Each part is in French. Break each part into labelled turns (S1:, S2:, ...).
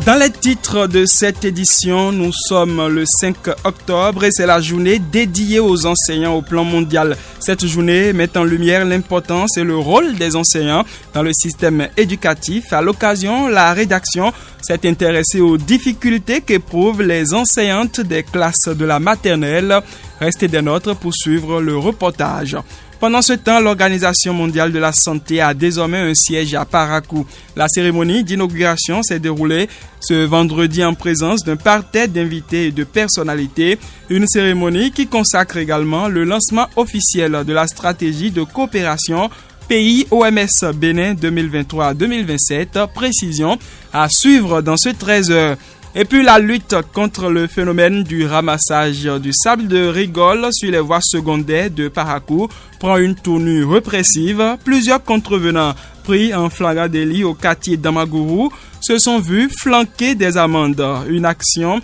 S1: Dans les titres de cette édition, nous sommes le 5 octobre et c'est la journée dédiée aux enseignants au plan mondial. Cette journée met en lumière l'importance et le rôle des enseignants dans le système éducatif. À l'occasion, la rédaction s'est intéressée aux difficultés qu'éprouvent les enseignantes des classes de la maternelle. Restez des nôtres pour suivre le reportage. Pendant ce temps, l'Organisation mondiale de la santé a désormais un siège à Parakou. La cérémonie d'inauguration s'est déroulée ce vendredi en présence d'un parterre d'invités et de personnalités. Une cérémonie qui consacre également le lancement officiel de la stratégie de coopération pays OMS Bénin 2023-2027. Précision à suivre dans ce 13h. Et puis la lutte contre le phénomène du ramassage du sable de rigole sur les voies secondaires de Parakou prend une tournure répressive. Plusieurs contrevenants pris en flagrant délit au quartier d'Amagourou se sont vus flanquer des amendes. Une action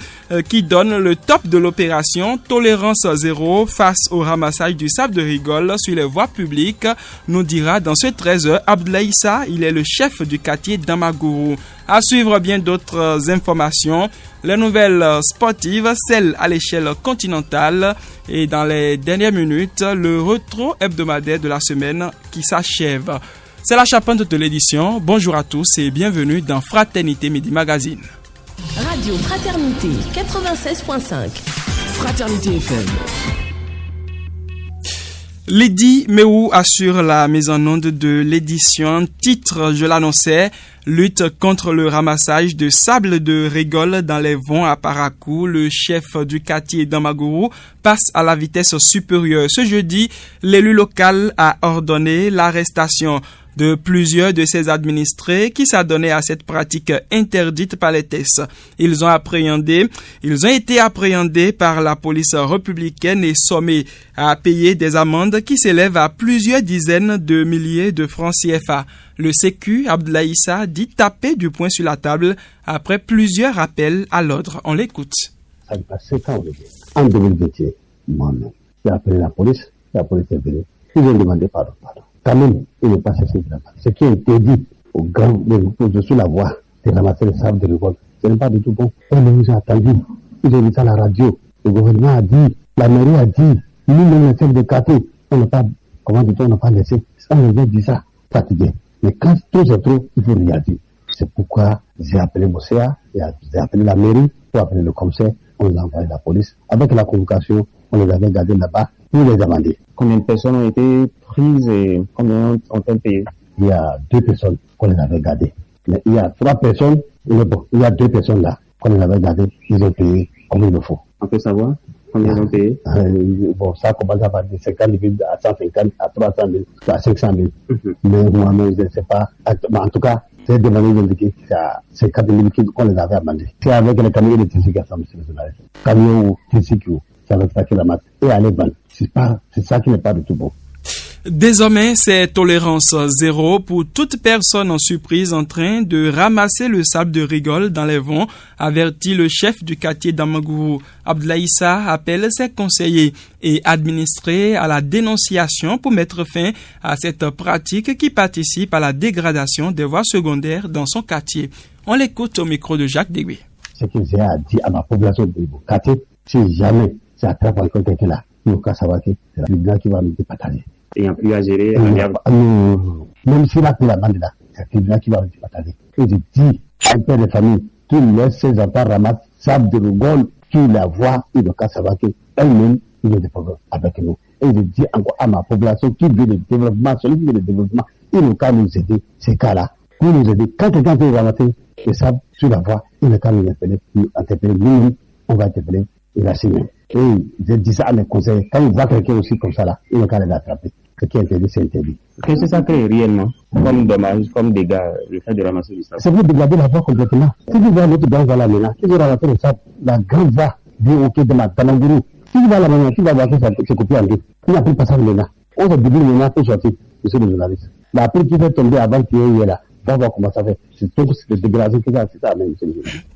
S1: qui donne le top de l'opération Tolérance Zéro face au ramassage du sable de rigole sur les voies publiques, nous dira dans ce 13h Abdoulaye Issa, il est le chef du quartier d'Amagourou. À suivre bien d'autres informations, les nouvelles sportives, celles à l'échelle continentale et dans les dernières minutes, le rétro hebdomadaire de la semaine qui s'achève. C'est la charpente de l'édition. Bonjour à tous et bienvenue dans Fraternité Midi Magazine.
S2: Radio Fraternité 96.5.
S3: Fraternité FM.
S1: Lydie Meou assure la mise en onde de l'édition. Titre, je l'annonçais, lutte contre le ramassage de sable de rigole dans les vents à Parakou. Le chef du quartier d'Amagourou passe à la vitesse supérieure. Ce jeudi, l'élu local a ordonné l'arrestation de plusieurs de ses administrés qui s'adonnaient à cette pratique interdite par les tests. Ils ont été appréhendés par la police républicaine et sommés à payer des amendes qui s'élèvent à plusieurs dizaines de milliers de francs CFA. Le Sécu, Abdoulaye Issa, dit taper du poing sur la table après plusieurs appels à l'ordre. On l'écoute.
S4: Ça fait 7 ans en 2021, moi-même, j'ai appelé la police est venue. Ils ont demandé pardon. Quand même, il n'est pas cessé de ramasser. Ce qui est interdit aux grands, je suis la voix de ramasser les sables de rigole. Ce n'est pas du tout bon. On nous a attendu. Ils ont dit ça à la radio. Le gouvernement a dit, la mairie a dit, nous, les chefs de quartier, on n'a pas laissé. On nous a dit ça, fatigué. Mais quand tout c'est trop, il faut réagir. C'est pourquoi j'ai appelé Mosséa, j'ai appelé la mairie, pour appeler le commissaire, on les a envoyé la police. Avec la convocation, on les avait gardés là-bas pour les demander.
S5: Combien de personnes ont été prises et combien ont payé?
S4: Il y a 2 personnes qu'on les avait gardées. Mais il y a 3 personnes, il y a 2 personnes là qu'on les avait gardées, ils ont payé comme il le faut.
S5: On peut savoir combien ils ont payé?
S4: Ça commence à partir de 50 000 à 150 à 300 000 à 500 000. Mais moi-même, je ne sais pas. En tout cas, c'est demandé d'indiquer que c'est 4 000 qu'on les avait amendés. C'est avec les camions de tissu qui sont sur le journaliste. Camions ou tissu qui ça va traquer la masse et aller vendre. C'est ça qui n'est pas du tout bon.
S1: Désormais, c'est tolérance zéro pour toute personne en surprise en train de ramasser le sable de rigole dans les vents, avertit le chef du quartier d'Amagourou. Abdoulaye Issa appelle ses conseillers et administrés à la dénonciation pour mettre fin à cette pratique qui participe à la dégradation des voies secondaires dans son quartier. On l'écoute au micro de Jacques Dégué.
S4: Ce que j'ai à dire à ma population de mon quartier, si jamais ça attrape encore quelqu'un là, il faut savoir que c'est le tribunal qui va nous départager.
S5: Il n'y a plus à gérer.
S4: Même s'il a pris la bande là, c'est le tribunal qui va nous départager. Et je dis à un père de famille qui laisse ses enfants ramasser sable de rigole, qui la voit, il doit savoir qu'elle-même, il y a des problèmes avec nous. Et je dis encore à ma population qui veut le développement, celui qui veut le développement, il nous qu'à nous aider, ces cas-là, pour nous aider. Quand quelqu'un veut ramasser le sable sur la voie, il nous qu'à nous interpeller, nous, on va interpeller, il a signé. Et je dis ça à mes conseils. Quand ils voient quelqu'un aussi comme ça là, ils n'ont qu'à les attraper. Ce qui est interdit, c'est interdit.
S5: Qu'est-ce que ça crée réellement comme dommage, comme dégâts, le fait de ramasser le sable?
S4: C'est pour dégrader la voie complètement. Si tu vois l'autre grande voie là maintenant, si tu ramasses le sable, la grande voie du hockey de ma Talangourou, si tu vas là maintenant, tu vas voir que ça se copie en deux. Il n'y a plus de passage maintenant. On se débile maintenant pour sortir, monsieur le journaliste. Mais après, tu fais tomber avant qu'il y ait là. On va voir comment ça fait. C'est tout, c'est dégradé que ça, c'est ça même, monsieur le journaliste.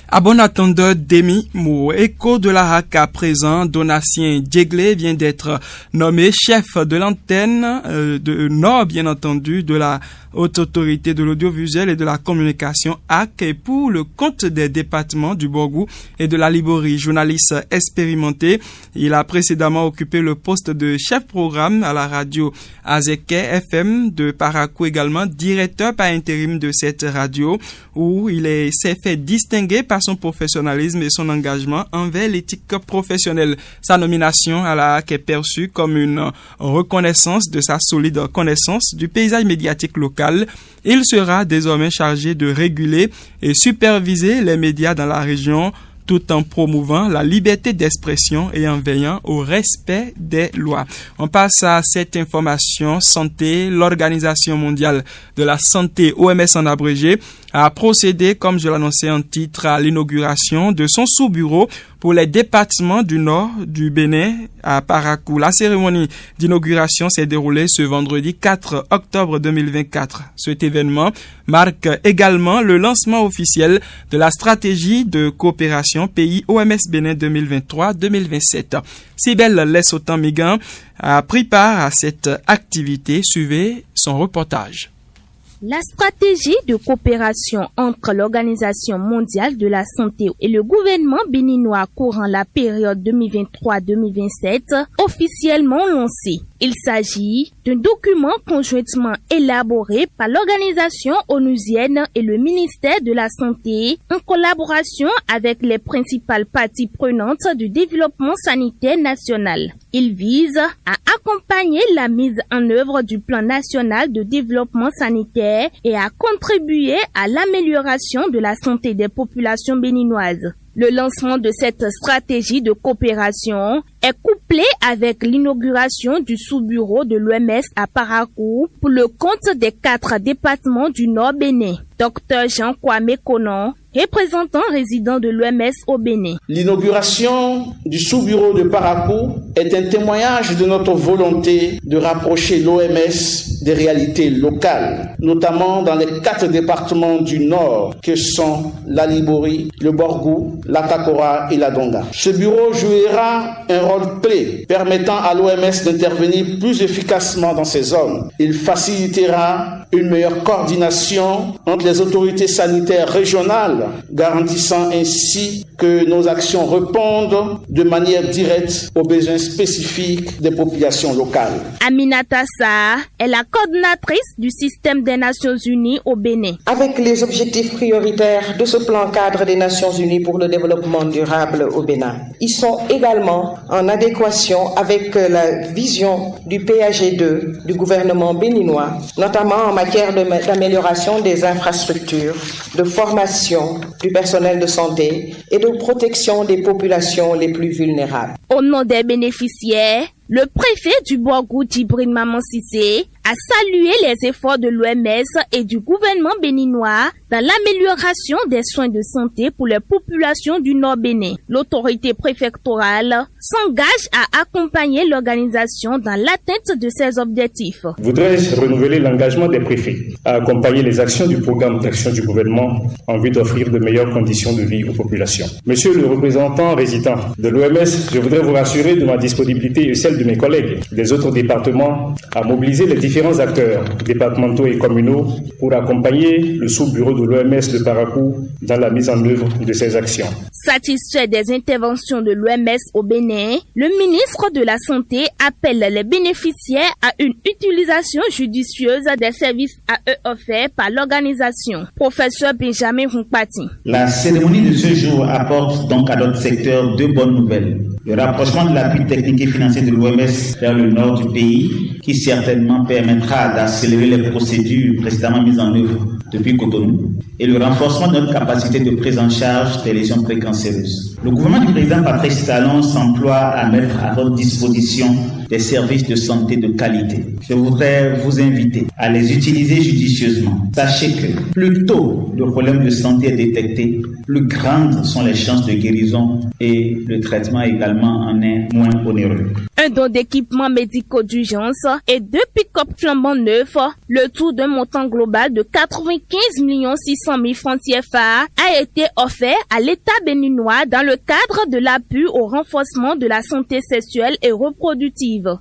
S1: À bon attendeur Demi Mou, écho de la RAC à présent, Donatien Djeglé vient d'être nommé chef de l'antenne de Nord, bien entendu, de la Haute Autorité de l'Audiovisuel et de la Communication HAC, et pour le compte des départements du Borgou et de la Liborie. Journaliste expérimenté, il a précédemment occupé le poste de chef programme à la radio Azeke FM de Parakou, également directeur par intérim de cette radio, où il s'est fait distinguer par son professionnalisme et son engagement envers l'éthique professionnelle. Sa nomination à la HAC est perçue comme une reconnaissance de sa solide connaissance du paysage médiatique local. Il sera désormais chargé de réguler et superviser les médias dans la région, tout en promouvant la liberté d'expression et en veillant au respect des lois. On passe à cette information santé. L'Organisation mondiale de la santé, OMS en abrégé, a procédé, comme je l'annonçais en titre, à l'inauguration de son sous-bureau pour les départements du nord du Bénin à Parakou. La cérémonie d'inauguration s'est déroulée ce vendredi 4 octobre 2024. Cet événement marque également le lancement officiel de la stratégie de coopération pays OMS Bénin 2023-2027. Sibelle Lessotan-Migan a pris part à cette activité. Suivez son reportage.
S6: La stratégie de coopération entre l'Organisation mondiale de la santé et le gouvernement béninois courant la période 2023-2027 officiellement lancée. Il s'agit d'un document conjointement élaboré par l'organisation onusienne et le ministère de la Santé en collaboration avec les principales parties prenantes du développement sanitaire national. Il vise à accompagner la mise en œuvre du plan national de développement sanitaire et à contribuer à l'amélioration de la santé des populations béninoises. Le lancement de cette stratégie de coopération est couplé avec l'inauguration du sous-bureau de l'OMS à Parakou pour le compte des 4 départements du Nord Bénin. Dr Jean Kwame Konon, représentant résident de l'OMS au Bénin.
S7: L'inauguration du sous-bureau de Parakou est un témoignage de notre volonté de rapprocher l'OMS des réalités locales, notamment dans les 4 départements du Nord que sont la Liborie, le Borgou, la Takora et la Donga. Ce bureau jouera un rôle clé permettant à l'OMS d'intervenir plus efficacement dans ces zones. Il facilitera une meilleure coordination entre les autorités sanitaires régionales, garantissant ainsi que nos actions répondent de manière directe aux besoins spécifiques des populations locales.
S6: Aminata Sarr est la coordinatrice du système des Nations Unies au Bénin.
S8: Avec les objectifs prioritaires de ce plan cadre des Nations Unies pour le développement durable au Bénin, ils sont également en adéquation avec la vision du PAG2 du gouvernement béninois, notamment en matière d'amélioration des infrastructures, de formation du personnel de santé et de protection des populations les plus vulnérables.
S6: Au nom des bénéficiaires, le préfet du Borgou, Djibril Maman Cissé, a salué les efforts de l'OMS et du gouvernement béninois dans l'amélioration des soins de santé pour les populations du Nord Bénin. L'autorité préfectorale s'engage à accompagner l'organisation dans l'atteinte de ses objectifs.
S5: Voudrais-je renouveler l'engagement des préfets à accompagner les actions du programme d'action du gouvernement en vue d'offrir de meilleures conditions de vie aux populations. Monsieur le représentant résident de l'OMS, je voudrais vous rassurer de ma disponibilité et celle de mes collègues des autres départements à mobiliser les différents acteurs départementaux et communaux pour accompagner le sous-bureau de l'OMS de Parakou dans la mise en œuvre de ces actions.
S6: Satisfait des interventions de l'OMS au Bénin, le ministre de la Santé appelle les bénéficiaires à une utilisation judicieuse des services à eux offerts par l'organisation. Professeur Benjamin Hunkpati.
S9: La cérémonie de ce jour apporte donc à notre secteur 2 bonnes nouvelles. Le rapprochement de l'appui technique et financier de l'OMS vers le nord du pays, qui certainement permettra d'accélérer les procédures précédemment mises en œuvre depuis Cotonou, et le renforcement de notre capacité de prise en charge des lésions précancéreuses. Le gouvernement du président Patrice Talon s'emploie à mettre à votre disposition des services de santé de qualité. Je voudrais vous inviter à les utiliser judicieusement. Sachez que plus tôt le problème de santé est détecté, plus grandes sont les chances de guérison et le traitement également en est moins onéreux.
S6: Un don d'équipements médicaux d'urgence et 2 pick-up flambant neufs, le tout d'un montant global de 95 600 000 francs CFA a été offert à l'État béninois dans le cadre de l'appui au renforcement de la santé sexuelle et reproductive.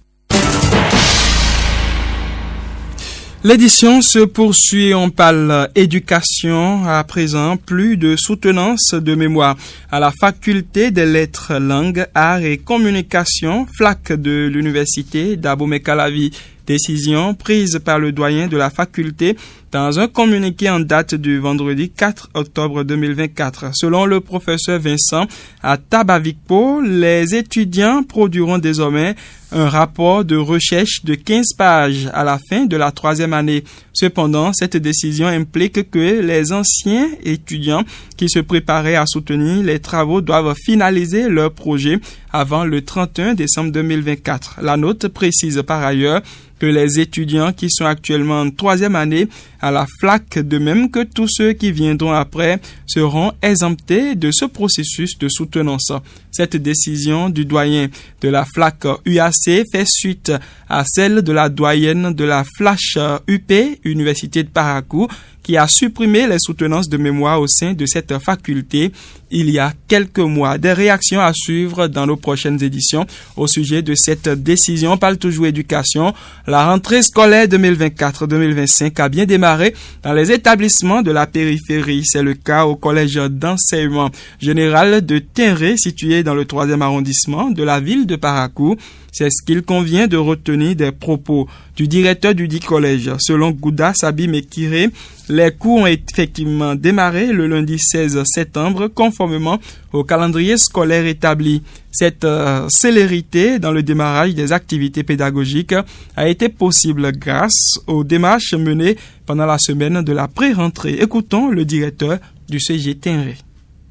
S1: L'édition se poursuit, on parle éducation à présent, plus de soutenance de mémoire à la faculté des lettres, langues, arts et communication, FLAC de l'université d'Abomey-Calavi. Décision prise par le doyen de la faculté dans un communiqué en date du vendredi 4 octobre 2024. Selon le professeur Vincent Atabavikpo, les étudiants produiront désormais un rapport de recherche de 15 pages à la fin de la 3e année. Cependant, cette décision implique que les anciens étudiants qui se préparaient à soutenir les travaux doivent finaliser leur projet avant le 31 décembre 2024. La note précise par ailleurs que les étudiants qui sont actuellement en 3e année à la FLAC, de même que tous ceux qui viendront après, seront exemptés de ce processus de soutenance. Cette décision du doyen de la FLAC UAC fait suite à celle de la doyenne de la Flash UP, Université de Parakou, qui a supprimé les soutenances de mémoire au sein de cette faculté il y a quelques mois. Des réactions à suivre dans nos prochaines éditions au sujet de cette décision. On parle toujours éducation. La rentrée scolaire 2024-2025 a bien démarré dans les établissements de la périphérie. C'est le cas au collège d'enseignement général de Tinré, situé dans le 3e arrondissement de la ville de Parakou. C'est ce qu'il convient de retenir des propos du directeur du dit collège. Selon Gouda Sabi Mekiré, les cours ont effectivement démarré le lundi 16 septembre conformément au calendrier scolaire établi. Cette célérité dans le démarrage des activités pédagogiques a été possible grâce aux démarches menées pendant la semaine de la pré-rentrée. Écoutons le directeur du CG Tinré.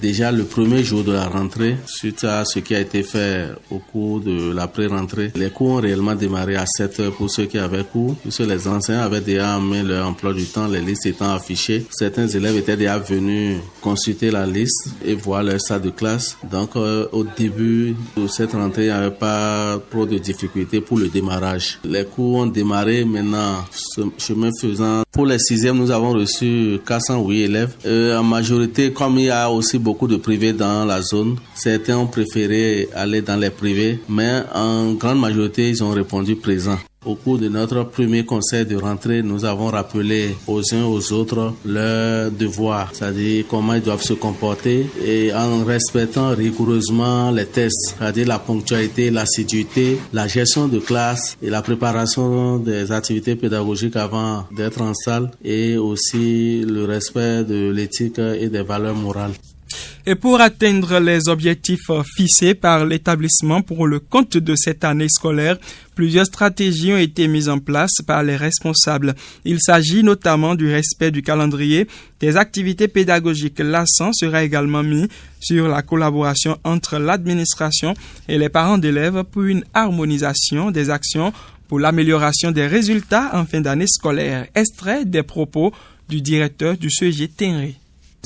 S10: Déjà le premier jour de la rentrée, suite à ce qui a été fait au cours de la pré-rentrée, les cours ont réellement démarré à 7 heures pour ceux qui avaient cours, puisque les enseignants avaient déjà en main leur emploi du temps, les listes étant affichées. Certains élèves étaient déjà venus consulter la liste et voir leur salle de classe. Donc au début de cette rentrée, il n'y avait pas trop de difficultés pour le démarrage. Les cours ont démarré maintenant, chemin faisant. Pour les 6e, nous avons reçu 408 élèves. En majorité, comme il y a aussi beaucoup de privés dans la zone, certains ont préféré aller dans les privés, mais en grande majorité, ils ont répondu présent. Au cours de notre premier conseil de rentrée, nous avons rappelé aux uns aux autres leurs devoirs, c'est-à-dire comment ils doivent se comporter et en respectant rigoureusement les tests, c'est-à-dire la ponctualité, l'assiduité, la gestion de classe et la préparation des activités pédagogiques avant d'être en salle et aussi le respect de l'éthique et des valeurs morales.
S1: Et pour atteindre les objectifs fixés par l'établissement pour le compte de cette année scolaire, plusieurs stratégies ont été mises en place par les responsables. Il s'agit notamment du respect du calendrier des activités pédagogiques. L'accent sera également mis sur la collaboration entre l'administration et les parents d'élèves pour une harmonisation des actions pour l'amélioration des résultats en fin d'année scolaire. Extrait des propos du directeur du CG Tinré.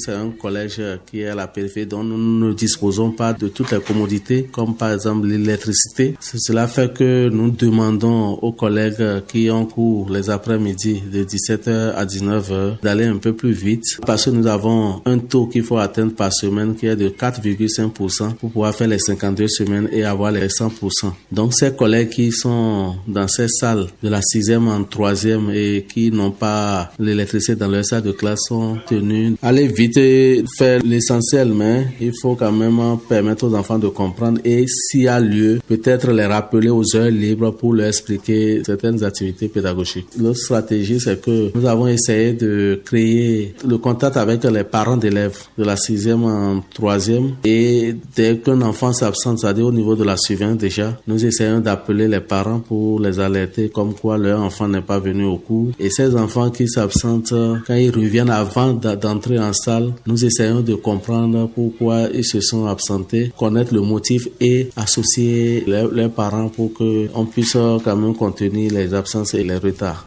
S10: C'est un collège qui est à la périphérie dont nous ne disposons pas de toutes les commodités, comme par exemple l'électricité. Cela fait que nous demandons aux collègues qui ont cours les après-midi de 17h à 19h d'aller un peu plus vite parce que nous avons un taux qu'il faut atteindre par semaine qui est de 4,5% pour pouvoir faire les 52 semaines et avoir les 100%. Donc ces collègues qui sont dans ces salles de la 6e en 3e et qui n'ont pas l'électricité dans leur salle de classe sont tenus d'aller vite et faire l'essentiel, mais il faut quand même permettre aux enfants de comprendre et s'il y a lieu, peut-être les rappeler aux heures libres pour leur expliquer certaines activités pédagogiques. L'autre stratégie, c'est que nous avons essayé de créer le contact avec les parents d'élèves de la 6e en 3e et dès qu'un enfant s'absente, c'est-à-dire au niveau de la surveillance déjà, nous essayons d'appeler les parents pour les alerter comme quoi leur enfant n'est pas venu au cours et ces enfants qui s'absentent, quand ils reviennent avant d'entrer en salle, salle. Nous essayons de comprendre pourquoi ils se sont absentés, connaître le motif et associer leurs parents pour qu'on puisse quand même contenir les absences et les retards.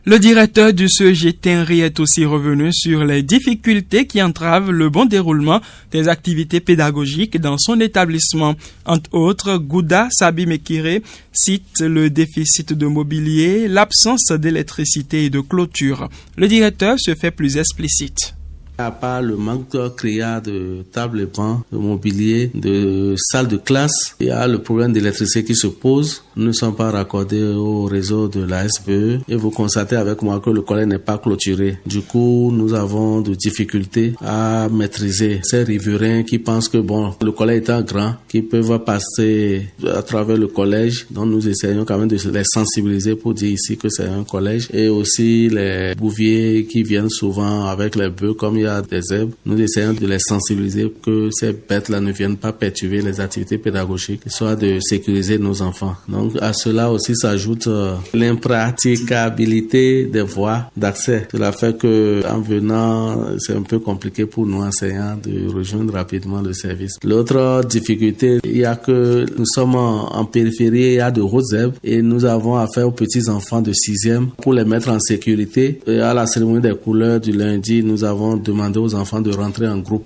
S1: Le directeur du CEG Tenri est aussi revenu sur les difficultés qui entravent le bon déroulement des activités pédagogiques dans son établissement. Entre autres, Gouda Sabi Mekire cite le déficit de mobilier, l'absence d'électricité et de clôture. Le directeur se fait plus explicite.
S10: À part le manque criard de tables et bancs, de mobilier, de salles de classe, il y a le problème d'électricité qui se pose. Nous ne sommes pas raccordés au réseau de la SPE et vous constatez avec moi que le collège n'est pas clôturé. Du coup, nous avons des difficultés à maîtriser ces riverains qui pensent que le collège étant grand, qu'ils peuvent passer à travers le collège. Donc nous essayons quand même de les sensibiliser pour dire ici que c'est un collège. Et aussi les bouviers qui viennent souvent avec les bœufs comme il y a des zèbres, nous essayons de les sensibiliser que ces bêtes-là ne viennent pas perturber les activités pédagogiques, soit de sécuriser nos enfants. Donc à cela aussi s'ajoute l'impraticabilité des voies d'accès. Cela fait que en venant, c'est un peu compliqué pour nous enseignants de rejoindre rapidement le service. L'autre difficulté, il y a que nous sommes en périphérie, il y a de hautes zèbres et nous avons affaire aux petits enfants de 6e pour les mettre en sécurité. Et à la cérémonie des couleurs du lundi, nous avons demandé aux enfants de rentrer en groupe.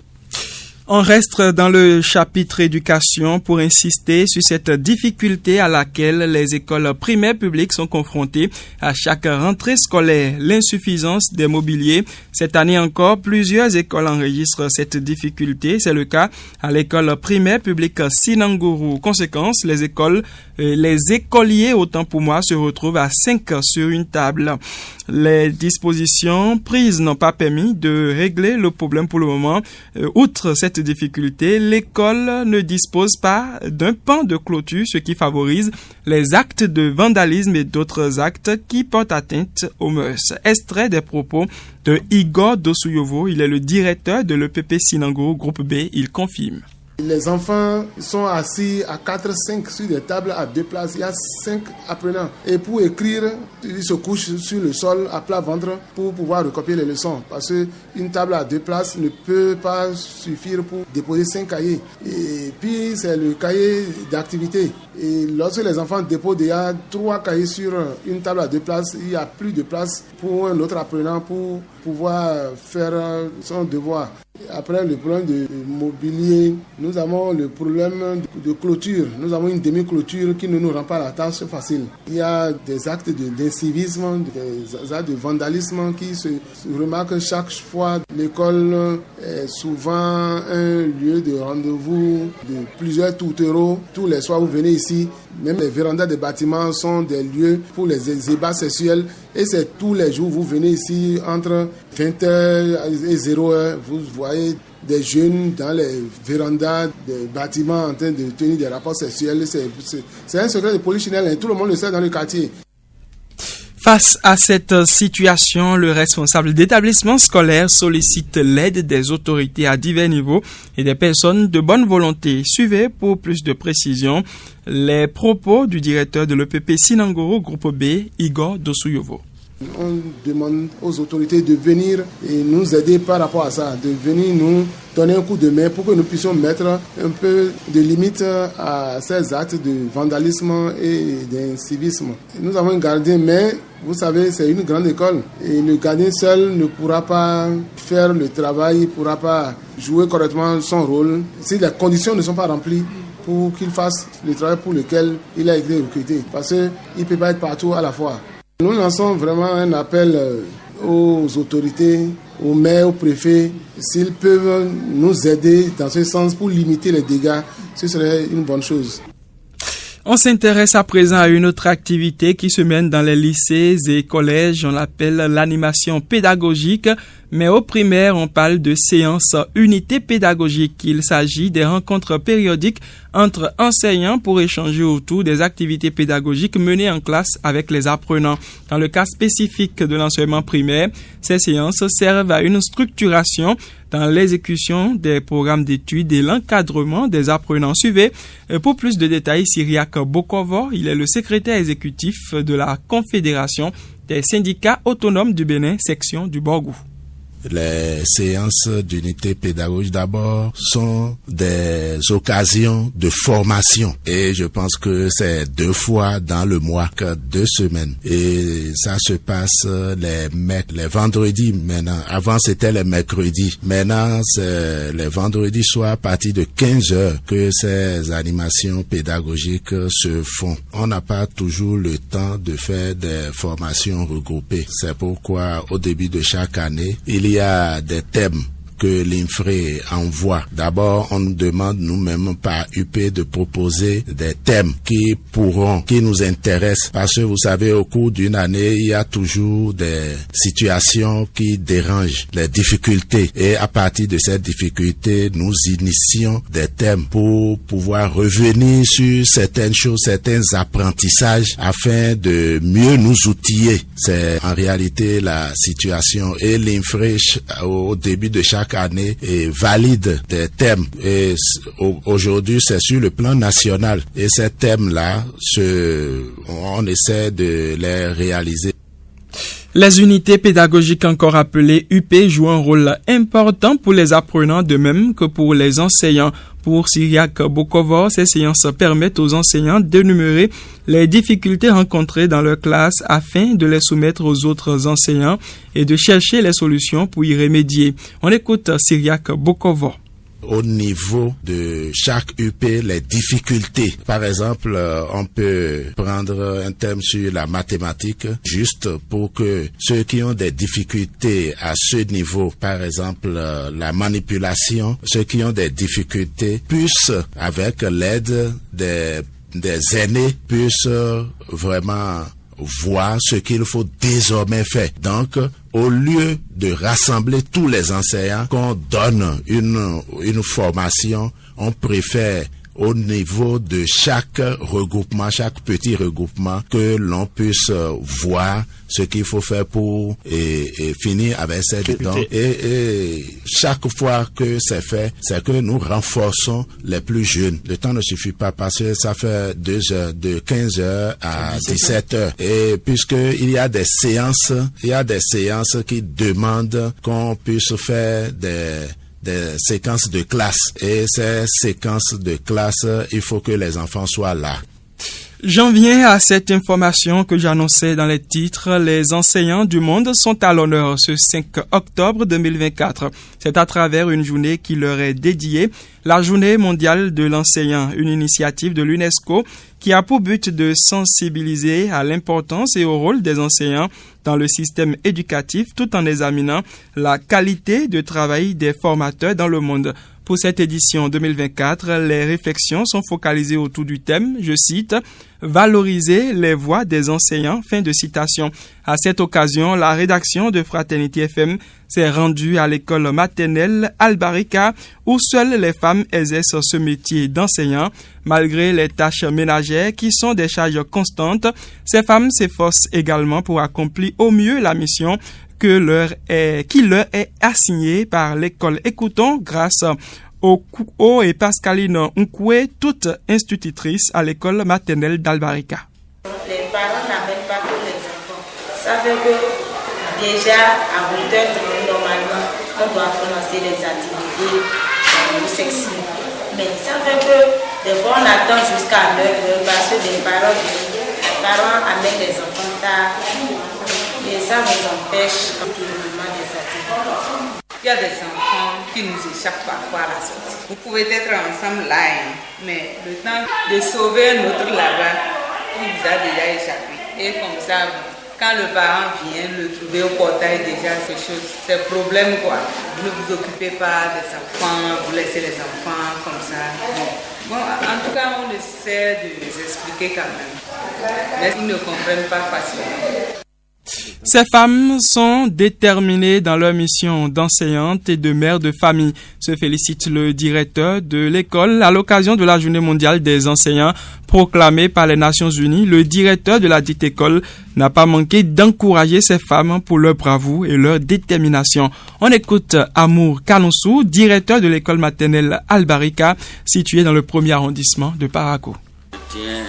S1: On reste dans le chapitre éducation pour insister sur cette difficulté à laquelle les écoles primaires publiques sont confrontées à chaque rentrée scolaire, l'insuffisance des mobiliers. Cette année encore, plusieurs écoles enregistrent cette difficulté. C'est le cas à l'école primaire publique Sinangourou. Conséquence, les écoliers, autant pour moi, se retrouvent à 5 sur une table. Les dispositions prises n'ont pas permis de régler le problème pour le moment. Outre cette difficulté, l'école ne dispose pas d'un pan de clôture, ce qui favorise les actes de vandalisme et d'autres actes qui portent atteinte aux mœurs. Extrait des propos de Igor Dosouyovo, il est le directeur de l'EPP Sinangourou Groupe B, il confirme.
S11: Les enfants sont assis à 4-5 sur des tables à 2 places. Il y a 5 apprenants. Et pour écrire, ils se couchent sur le sol à plat ventre pour pouvoir recopier les leçons. Parce qu'une table à 2 places ne peut pas suffire pour déposer 5 cahiers. Et puis, c'est le cahier d'activité. Et lorsque les enfants déposent déjà 3 cahiers sur une table à 2 places, il n'y a plus de place pour un autre apprenant pour pouvoir faire son devoir. Après le problème de mobilier, nous avons le problème de clôture. Nous avons une demi-clôture qui ne nous rend pas la tâche facile. Il y a des actes d'incivisme, des actes de vandalisme qui se remarquent chaque fois. L'école est souvent un lieu de rendez-vous de plusieurs tourtereaux. Tous les soirs, vous venez ici. Même les vérandas des bâtiments sont des lieux pour les ébats sexuels. Et c'est tous les jours, vous venez ici entre 20h et 0h. Vous voyez des jeunes dans les vérandas des bâtiments en train de tenir des rapports sexuels. C'est un secret de polichinelle, hein. Tout le monde le sait dans le quartier.
S1: Face à cette situation, le responsable d'établissement scolaire sollicite l'aide des autorités à divers niveaux et des personnes de bonne volonté. Suivez pour plus de précisions les propos du directeur de l'EPP Sinangourou Groupe B, Igor Dosouyovo.
S11: On demande aux autorités de venir et nous aider par rapport à ça, de venir nous donner un coup de main pour que nous puissions mettre un peu de limite à ces actes de vandalisme et d'incivisme. Nous avons un gardien, mais vous savez, c'est une grande école et le gardien seul ne pourra pas faire le travail, il ne pourra pas jouer correctement son rôle si les conditions ne sont pas remplies pour qu'il fasse le travail pour lequel il a été recruté. Parce qu'il ne peut pas être partout à la fois. Nous lançons vraiment un appel aux autorités, aux maires, aux préfets, s'ils peuvent nous aider dans ce sens pour limiter les dégâts, ce serait une bonne chose.
S1: On s'intéresse à présent à une autre activité qui se mène dans les lycées et collèges. On l'appelle l'animation pédagogique. Mais au primaire, on parle de séances unité pédagogique. Il s'agit des rencontres périodiques entre enseignants pour échanger autour des activités pédagogiques menées en classe avec les apprenants. Dans le cas spécifique de l'enseignement primaire, ces séances servent à une structuration dans l'exécution des programmes d'études et l'encadrement des apprenants. Suivez pour plus de détails Syriac Bokovo. Il est le secrétaire exécutif de la Confédération des syndicats autonomes du Bénin, section du Borgou.
S12: les séances d'unité pédagogique d'abord sont des occasions de formation et je pense que c'est 2 fois dans le mois, 2 semaines, et ça se passe les vendredis maintenant. Avant c'était les mercredis, maintenant c'est les vendredis soirs à partir de 15h que ces animations pédagogiques se font. On n'a pas toujours le temps de faire des formations regroupées. C'est pourquoi au début de chaque année, il y a des thèmes que l'INFRE envoie. D'abord, on nous demande nous-mêmes par UP de proposer des thèmes qui nous intéressent. Parce que vous savez, au cours d'une année, il y a toujours des situations qui dérangent, des difficultés. Et à partir de ces difficultés, nous initions des thèmes pour pouvoir revenir sur certaines choses, certains apprentissages afin de mieux nous outiller. C'est en réalité la situation. Et l'INFRE, au début de chaque année, valide des thèmes. Et aujourd'hui, c'est sur le plan national. Et ces thèmes-là, on essaie de les réaliser.
S1: Les unités pédagogiques, encore appelées UP, jouent un rôle important pour les apprenants, de même que pour les enseignants. Pour Cyriaque Bokovo, ces séances permettent aux enseignants d'énumérer les difficultés rencontrées dans leur classe afin de les soumettre aux autres enseignants et de chercher les solutions pour y remédier. On écoute Cyriaque Bokovo.
S12: Au niveau de chaque UP, les difficultés. Par exemple, on peut prendre un thème sur la mathématique, juste pour que ceux qui ont des difficultés à ce niveau, par exemple la manipulation, ceux qui ont des difficultés puissent, avec l'aide des aînés, puissent vraiment voir ce qu'il faut désormais faire. Donc, au lieu de rassembler tous les enseignants, qu'on donne une formation, on préfère au niveau de chaque regroupement, chaque petit regroupement, que l'on puisse voir ce qu'il faut faire pour et finir avec cette temps. Et chaque fois que c'est fait, c'est que nous renforçons les plus jeunes. Le temps ne suffit pas parce que ça fait 2 heures, de 15 heures à 17 heures. Et puisqu'il y a des séances, qui demandent qu'on puisse faire des séquences de classe. Et ces séquences de classe, il faut que les enfants soient là.
S1: J'en viens à cette information que j'annonçais dans les titres. Les enseignants du monde sont à l'honneur ce 5 octobre 2024. C'est à travers une journée qui leur est dédiée, la Journée mondiale de l'enseignant, une initiative de l'UNESCO qui a pour but de sensibiliser à l'importance et au rôle des enseignants dans le système éducatif tout en examinant la qualité de travail des formateurs dans le monde. Pour cette édition 2024, les réflexions sont focalisées autour du thème, je cite, « Valoriser les voix des enseignants », fin de citation. À cette occasion, la rédaction de Fraternité FM s'est rendue à l'école maternelle Albarika, où seules les femmes exercent ce métier d'enseignant. Malgré les tâches ménagères qui sont des charges constantes, ces femmes s'efforcent également pour accomplir au mieux la mission qui leur est assignée par l'école. Écoutons grâce au et Pascaline Nkoué, toute institutrice à l'école maternelle d'Albarika.
S13: Les parents n'amènent pas tous les enfants. Ça veut que déjà à 8h30 normalement on doit commencer les activités du sexe. Mais ça veut que des fois on attend jusqu'à 9h parce que les parents amènent les enfants tard. Et ça nous empêche tout le moment des activités.
S14: Il y a des enfants qui nous échappent parfois à la sortie. Vous pouvez être ensemble là, mais le temps de sauver un autre là-bas, il vous a déjà échappé. Et comme ça, quand le parent vient le trouver au portail, déjà quelque chose, c'est problème quoi. Vous ne vous occupez pas des enfants, vous laissez les enfants comme ça. Bon, en tout cas, on essaie de les expliquer quand même. Mais ils ne comprennent pas facilement.
S1: Ces femmes sont déterminées dans leur mission d'enseignante et de mère de famille, se félicite le directeur de l'école à l'occasion de la Journée mondiale des enseignants proclamée par les Nations Unies. Le directeur de la dite école n'a pas manqué d'encourager ces femmes pour leur bravoure et leur détermination. On écoute Amour Kanoussou, directeur de l'école maternelle Albarika, située dans le 1er arrondissement de Parakou.
S15: Je tiens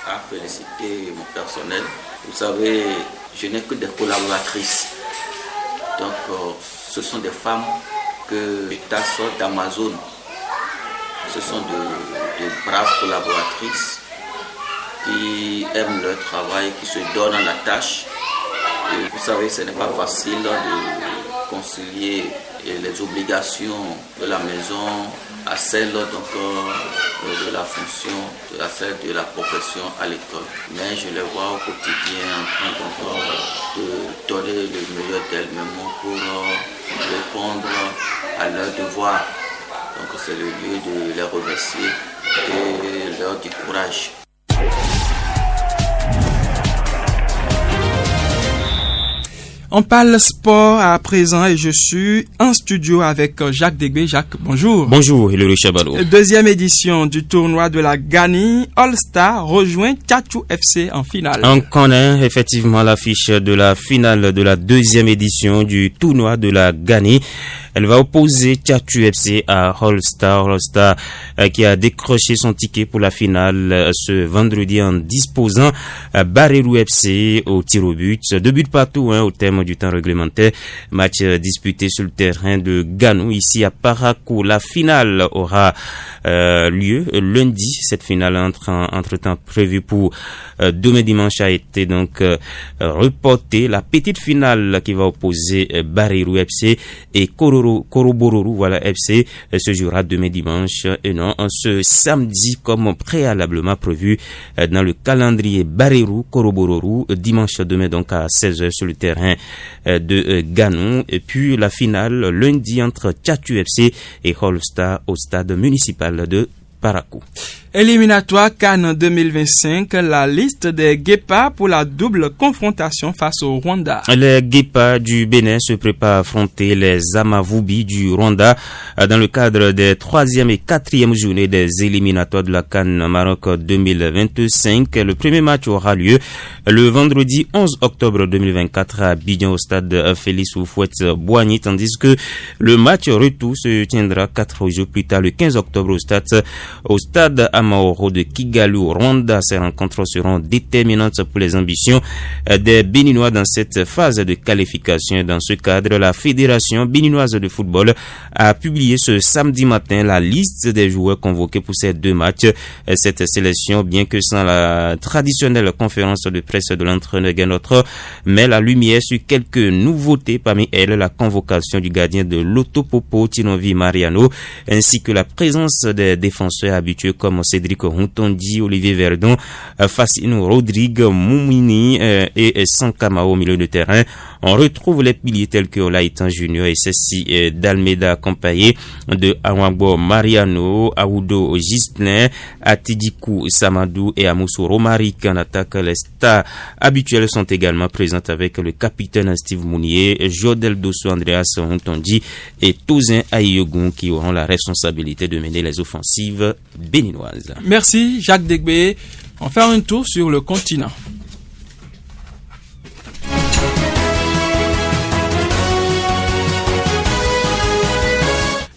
S15: à féliciter mon personnel. Vous savez, je n'ai que des collaboratrices. Donc, ce sont des femmes que l'État sort d'Amazon. Ce sont de braves collaboratrices qui aiment leur travail, qui se donnent à la tâche. Et vous savez, ce n'est pas facile de concilier les obligations de la maison à celles de la fonction, à celle de la profession à l'école. Mais je les vois au quotidien en train de donner le meilleur d'elles-mêmes pour répondre à leurs devoirs. Donc c'est le lieu de les remercier et leur du courage.
S1: On parle sport à présent et je suis en studio avec Jacques Degbé. Jacques, bonjour.
S16: Bonjour, Hilary Chabalot.
S1: Deuxième édition du tournoi de la Gani All-Star rejoint Tchatchou FC en finale.
S16: On connaît effectivement l'affiche de la finale de la deuxième édition du tournoi de la Gani. Elle va opposer Tchatchou FC à All-Star. All-Star qui a décroché son ticket pour la finale ce vendredi en disposant Barérou FC au tir au but. 2 buts partout au terme du temps réglementaire. Match disputé sur le terrain de Ganou ici à Parakou. La finale aura lieu lundi. Cette finale entre-temps prévue pour demain dimanche a été donc reportée. La petite finale qui va opposer Barérou FC et Korobororou FC se jouera demain dimanche et non ce samedi comme préalablement prévu dans le calendrier. Barérou Korobororou dimanche demain donc à 16h sur le terrain de Ganou, et puis la finale lundi entre Tchatchou FC et All-Star au stade municipal de Parakou.
S1: Éliminatoire CAN 2025, la liste des Guépards pour la double confrontation face au Rwanda.
S16: Les Guépards du Bénin se préparent à affronter les Amavubi du Rwanda dans le cadre des 3e et 4e journées des éliminatoires de la CAN Maroc 2025. Le premier match aura lieu le vendredi 11 octobre 2024 à Abidjan au stade Félix Houphouët-Boigny, tandis que le match retour se tiendra 4 jours plus tard le 15 octobre au stade Amaoro de Kigali au Rwanda. Ces rencontres seront déterminantes pour les ambitions des Béninois dans cette phase de qualification. Dans ce cadre, la Fédération béninoise de football a publié ce samedi matin la liste des joueurs convoqués pour ces 2 matchs. Cette sélection, bien que sans la traditionnelle conférence de presse de l'entraîneur Guénotre, met la lumière sur quelques nouveautés, parmi elles la convocation du gardien de l'Otopopo Tinovi Mariano, ainsi que la présence des défenseurs habitués comme Cédric Rontondi, Olivier Verdon, Fassino Rodrigue, Moumini et Sankama au milieu de terrain. On retrouve les piliers tels que Olaïtan Junior et Ceci d'Almeida accompagné de Awangbo Mariano, Aoudo Gislin, Atidikou Samadou et Amoussou Romaric. En attaque, les stars habituels sont également présents avec le capitaine Steve Mounier, Jodel Dosso, Andreas Rontondi et Touzin Ayogun qui auront la responsabilité de mener les offensives béninoises.
S1: Merci Jacques Degbé. On fait un tour sur le continent.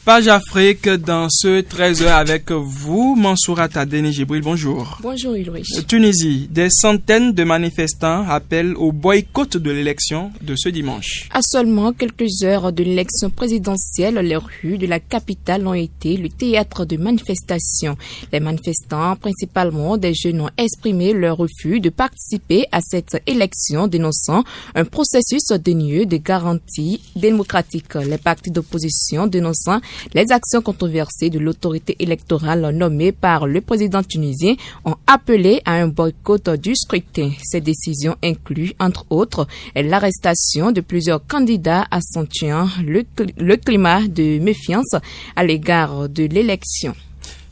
S1: Page Afrique dans ce 13h avec vous, Mansoura Tadeni Jibril, bonjour.
S17: Bonjour Ulrich.
S1: Tunisie, des centaines de manifestants appellent au boycott de l'élection de ce dimanche.
S17: À seulement quelques heures de l'élection présidentielle, les rues de la capitale ont été le théâtre de manifestations. Les manifestants, principalement des jeunes, ont exprimé leur refus de participer à cette élection, dénonçant un processus dénué de garanties démocratiques. Les partis d'opposition dénonçant les actions controversées de l'autorité électorale nommée par le président tunisien ont appelé à un boycott du scrutin. Ces décisions incluent, entre autres, l'arrestation de plusieurs candidats accentuant le climat de méfiance à l'égard de l'élection.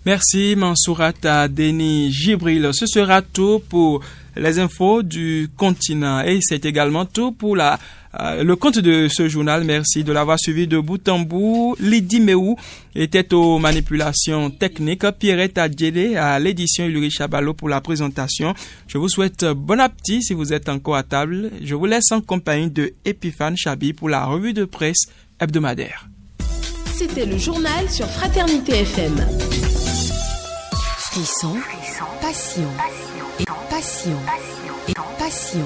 S1: Merci Mansoura Tadeni Jibril. Ce sera tout pour les infos du continent et c'est également tout pour le compte de ce journal. Merci de l'avoir suivi de bout en bout. Lydie Meou était aux manipulations techniques. Pierrette Adjele à l'édition, Hilary Chabalot pour la présentation. Je vous souhaite bon appétit si vous êtes encore à table. Je vous laisse en compagnie de Epiphane Chabi pour la revue de presse hebdomadaire.
S2: C'était le journal sur Fraternité FM.
S18: Frisson, passion et passion et passion.